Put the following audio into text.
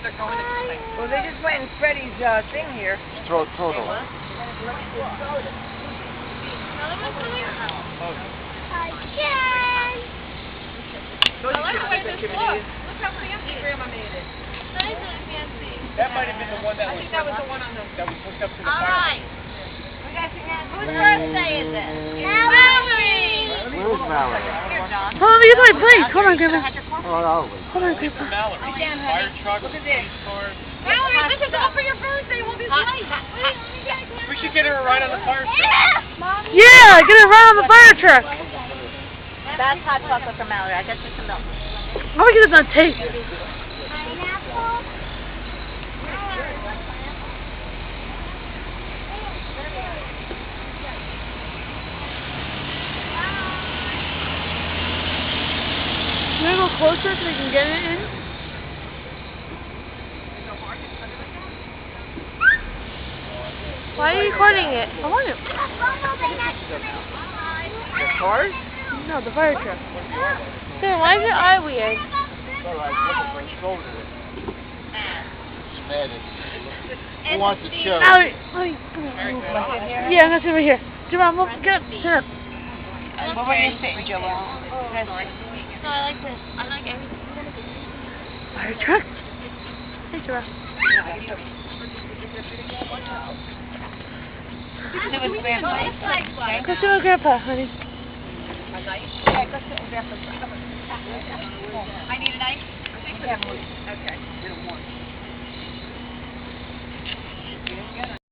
they're going to complain. Well, they just went in Freddie's thing here. Throw it away. I like the way this looks. Look how fancy Grandma made it. That is really fancy. That might have been the one that I was think that was the one on the... that was hooked up to the All fire. right. Whose birthday is it? Mallory! Where's Mallory? Here, John. Hold on, you play, please. Hold on, Grandma. Oh, Always. Hold on, This is Grandma. Mallory. Fire truck, police car. Mallory, this is all for your birthday. We'll be late. We should get her a ride on the fire truck. Yeah, get it right on the fire truck. That's hot chocolate for Mallory. I got you some milk. How are we get this on tape? Can I go closer so we can get it in? Why are you recording it? I want it. The cars? No, the fire truck. Sam, why is your eye weird? All right, look at my shoulder. She's mad at me. Who wants to show? Mallory, let me yeah, I'm gonna sit right here. Jamal, move, get up, sit up. What were you saying, Joel? No, I like this. I like everything. Fire truck. Hey, Jamal. Go sit with Grandpa, honey. Yeah, go sit with Grandpa. I need an ice. Okay.